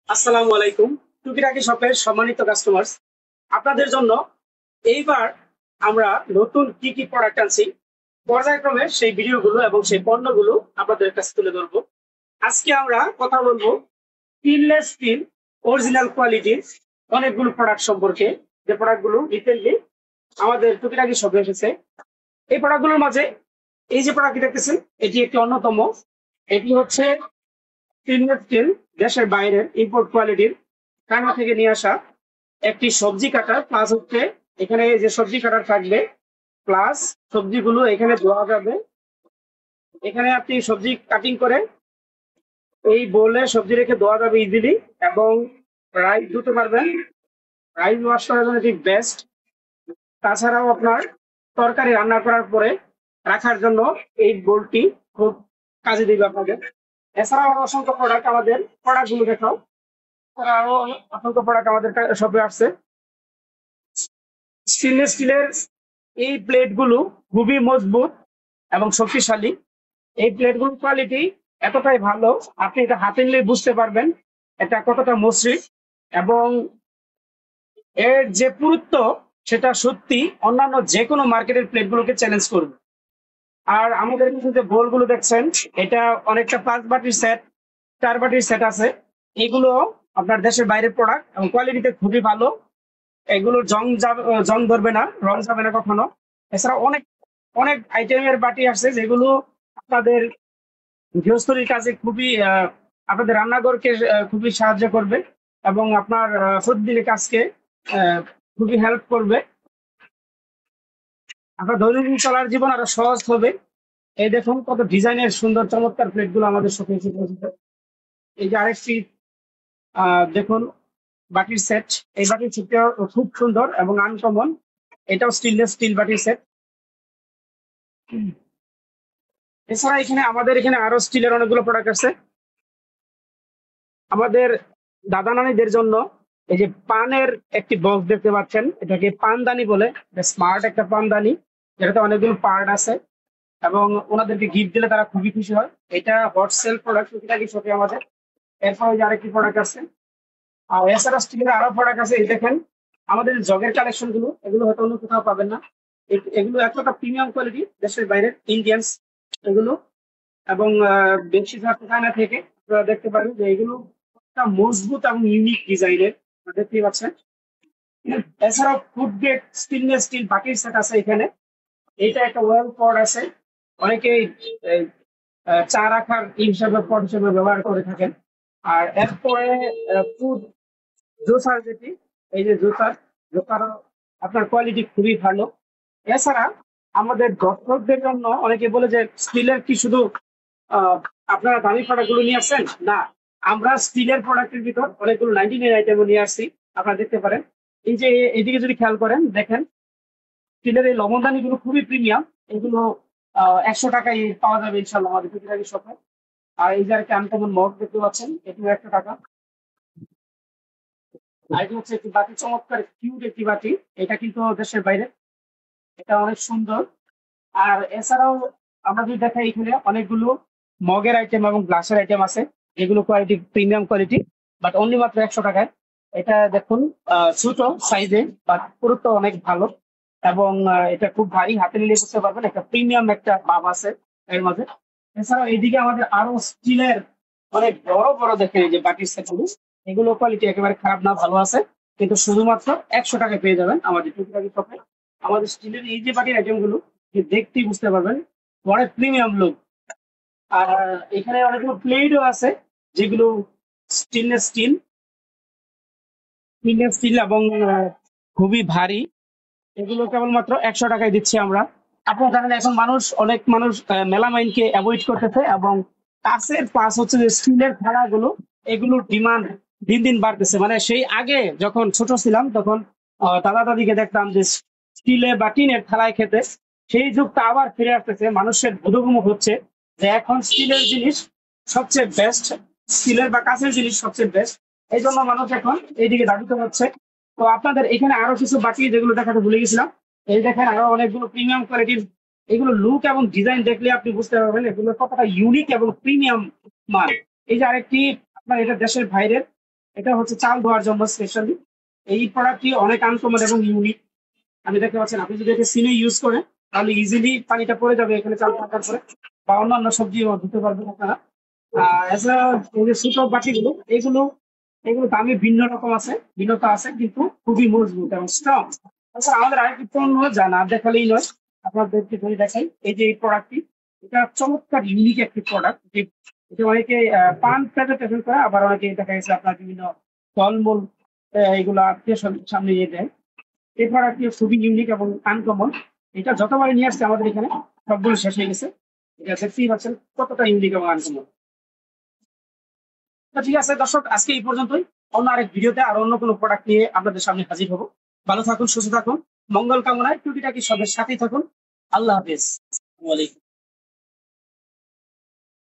আসসালামু আলাইকুম। টুকিটাকি শপের সম্মানিত কাস্টমার্স, আপনাদের জন্য এইবার আমরা নতুন কি কি প্রোডাক্ট আনছি পর্যায়ক্রমে সেই ভিডিওগুলো এবং সেই পণ্যগুলো আপনাদের কাছে তুলে ধরবো। আজকে আমরা কথা বলবো স্টেনলেস স্টিল অরিজিনাল কোয়ালিটির অনেকগুলো প্রোডাক্ট সম্পর্কে, যে প্রোডাক্টগুলো রিসেন্টলি আমাদের টুকিটাকি শপে এসেছে। এই প্রোডাক্টগুলোর মাঝে এই যে প্রোডাক্ট দেখতেছেন, এটি একটি অন্যতম। এটি হচ্ছে স্টেনলেস স্টিল, দেশের বাইরের ইম্পোর্ট কোয়ালিটির চায়না থেকে নিয়ে আসা একটি সবজি কাটার, প্লাস হচ্ছে এখানে যে সবজি কাটার থাকবে, প্লাস সবজিগুলো এখানে ধোয়া যাবে। এখানে আপনি সবজি কাটিং করে এই বোলে সবজি রেখে ধোয়া যাবে ইজিলি, এবং রাইস ধুতে পারবেন। রাইস ওয়াশ করার জন্য এটি বেস্ট। তাছাড়াও আপনার তরকারি রান্না করার পরে রাখার জন্য এই বোলটি খুব কাজে দিবে আপনাদের। এছাড়াও আরো অসংখ্য প্রোডাক্ট, আমাদের প্রোডাক্ট গুলো দেখাও। আরো অসংখ্য প্রোডাক্ট আমাদের শপে আসছে। স্টেনলেস স্টিলের এই প্লেট গুলো খুবই মজবুত এবং শক্তিশালী। এই প্লেট গুলোর কোয়ালিটি এতটাই ভালো, আপনি এটা হাতে নিলে বুঝতে পারবেন এটা কতটা মসৃণ, এবং এর যে পুরুত্ব সেটা সত্যি অন্যান্য যে কোনো মার্কেটের প্লেট গুলোকে চ্যালেঞ্জ করবে। আর আমাদের কাছে যে বোল গুলো দেখছেন, এটা অনেকটা 5 বাটির সেট, 4 বাটির সেট আছে। এগুলো আপনার দেশের বাইরের প্রোডাক্ট এবং কোয়ালিটিতে খুবই ভালো। এগুলোর জং ধরবে না, রং যাবে না কখনো। এছাড়া অনেক অনেক আইটেমের বাটি আছে যেগুলো আপনাদের গৃহস্থলীর কাজে খুবই আপনাদের রান্নাঘরকে খুবই সাহায্য করবে, এবং আপনার প্রতিদিনের কাজকে আহ, খুবই হেল্প করবে। আপনার দৈনন্দিন চলার জীবন আরো সহজ হবে। এই দেখুন কত ডিজাইনের সুন্দর চমৎকার প্লেট গুলো আমাদের শপে এসে পৌঁছেছে। এই যে আরেকটি দেখুন বাটির সেট। এই বাটির সেটটা খুব সুন্দর এবং আনকমন। এটাও স্টেনলেস স্টিল বাটির সেট। এছাড়া এখানে আমাদের এখানে আরো স্টিলের অনেকগুলো প্রোডাক্ট আছে আমাদের দাদা নানিদের জন্য। এই যে পানের একটি বক্স দেখতে পাচ্ছেন, এটাকে পানদানি বলে। স্মার্ট একটা পানদানি, যেটাতে অনেকগুলো পার্ট আছে, এবং ওনাদেরকে গিফট দিলে তারা খুবই খুশি হয়। এটা হট সেল প্রোডাক্ট টুকিটাকি শপে আমাদের। এরপর যে আরেকটি প্রোডাক্ট আছে। আর এছাড়া স্টিলের আরো প্রোডাক্ট আছে। এই দেখেন আমাদের জগের কালেকশন গুলো, এগুলো হয়তো অন্য কোথাও পাবেন না। এগুলো এতটা প্রিমিয়াম কোয়ালিটি, দেশের বাইরের ইন্ডিয়ান্স এগুলো, এবং বেশিরভাগ চায়না থেকে। আপনারা দেখতে পারেন যে এগুলো একটা মজবুত এবং ইউনিক ডিজাইনের, দেখতেই পাচ্ছেন। এছাড়াও ফুড গ্রেড স্টেনলেস স্টিল বাটির সেট আছে এখানে। এটা একটা ওয়েল পট আছে, অনেকে চা রাখার হিসাবে পট হিসেবে ব্যবহার করে থাকেন। আর এরপরে ফুড জুসার, যেটি এই যে জুসার, জুসার আপনার কোয়ালিটি খুবই ভালো। এছাড়া আমাদের দর্শকদের জন্য অনেকে বলে যে স্টিলের কি শুধু আহ, আপনারা দামি প্রোডাক্ট গুলো নিয়ে আসছেন না, আমরা স্টিলের প্রোডাক্টের ভিতর অনেকগুলো 99 আইটেমও নিয়ে আসছি। আপনারা দেখতে পারেন, এই যে এদিকে যদি খেয়াল করেন দেখেন, স্টিলের এই লবণদানি গুলো খুবই প্রিমিয়াম। এগুলো 100 টাকায় পাওয়া যাবে ইনশাল্লাহ আমাদের টুকিটাকি শপে। আর এই যে একটা আনকমন মগ দেখতে পাচ্ছেন, এটিও 100 টাকা। আর এটি হচ্ছে একটি বাটি, চমৎকার কিউট একটি বাটি। এটা কিন্তু দেশের বাইরে, এটা অনেক সুন্দর। আর এছাড়াও আমরা যদি দেখাই, এখানে অনেকগুলো মগের আইটেম এবং গ্লাসের আইটেম আছে, যেগুলো quality premium quality, but only মাত্র 100 টাকায়। এটা দেখুন ছোট সাইজে, বাট পুরুত্ব অনেক ভালো, এবং এটা খুব ভারী, হাতে নিলে বুঝতে পারবেন একটা প্রিমিয়াম একটা ভাব আছে এর মাঝে। এছাড়াও এইদিকে আমাদের আরো স্টিলের অনেক বড় বড় দেখে এই যে বাটির সেটগুলো, এগুলো কোয়ালিটি একেবারে খারাপ না, ভালো আছে। কিন্তু শুধুমাত্র 100 টাকায় পেয়ে যাবেন আমাদের টুকিটাকি শপে। আমাদের স্টিলের এই যে বাটির আইটেম গুলো দেখতেই বুঝতে পারবেন অনেক প্রিমিয়াম লুক। আর এখানে অনেকগুলো প্লেটও আছে, যেগুলো স্টেনলেস স্টিল, স্টেনলেস স্টিল এবং খুবই ভারী। এগুলো কেবলমাত্র 100 টাকায় দিচ্ছি আমরা। আপনারা জানেন এখন অনেক মানুষ মেলামাইনকে অ্যাভয়েড করতেছে, এবং কাঁচের প্লাস হচ্ছে যে স্টিলের থালাগুলো, এগুলোর ডিমান্ড দিন দিন বাড়তেছে। মানে সেই আগে যখন ছোট ছিলাম তখন দাদা দাদিকে দেখতাম যে স্টিলে বা টিনের থালায় খেতে। সেই যুগটা আবার ফিরে আসতেছে, মানুষের বোধগম্য হচ্ছে যে এখন স্টিলের জিনিস সবচেয়ে বেস্ট, স্টিলের বা কাঁচের জিনিস সবচেয়ে বেস্ট। এই জন্য মানুষ এখন এইদিকে ধাবিত হচ্ছে। তো আপনাদের এখানে আরো কিছু বাকি যেগুলো দেখাতে ভুলে গেছিলাম। এই দেখেন আরো অনেকগুলো প্রিমিয়াম কোয়ালিটির। এগুলো লুক এবং ডিজাইন দেখলে আপনি বুঝতে পারবেন এগুলো কতটা ইউনিক এবং প্রিমিয়াম মাল। এই যে আরেকটি, আপনার এটা দেশের বাইরের, এটা হচ্ছে চাল ধোয়ার জন্য স্পেশালি। এই প্রোডাক্টটি অনেক আনকমন এবং ইউনিক। আমি দেখতে পাচ্ছেন, আপনি যদি এটা সিনে ইউজ করেন তাহলে ইজিলি পানিটা পড়ে যাবে এখানে চাল থাকার পরে, বা অন্যান্য সবজিও ধুতে পারবেন আপনারা। এছাড়া এই যে ছোট বাটিগুলো, এগুলো এগুলো দামে ভিন্ন রকম আছে, ভিন্নতা আছে, কিন্তু খুবই মজবুত এবং স্ট্রং। তাছাড়া আমাদের আরেকটি পণ্য যা না দেখালেই নয়, আপনাদেরকে যদি দেখাই, এই যে এই প্রোডাক্টটি, এটা চমৎকার ইউনিক একটি প্রোডাক্ট। যে এটা অনেকে পান প্রেজেন্টেশন করে, আবার অনেকে দেখা গেছে আপনার বিভিন্ন ফলমূল এগুলো আত্মীয় সামনে নিয়ে দেয়। এই প্রোডাক্টটি খুবই ইউনিক এবং আনকমন। এটা যতবার নিয়ে আসছে আমাদের এখানে সবগুলো শেষ হয়ে গেছে। এটা দেখতেই পাচ্ছেন কতটা ইউনিক এবং আনকমন। তো ঠিক আছে দর্শক, আজকে এই পর্যন্তই। অন্য আরেক ভিডিওতে আর অন্য কোনো প্রোডাক্ট নিয়ে আপনাদের সামনে হাজির হব। ভালো থাকুন, সুস্থ থাকুন, মঙ্গল কামনায় টুকিটাকি সবের সাথেই থাকুন। আল্লাহ হাফেজ। ওয়ালাইকুম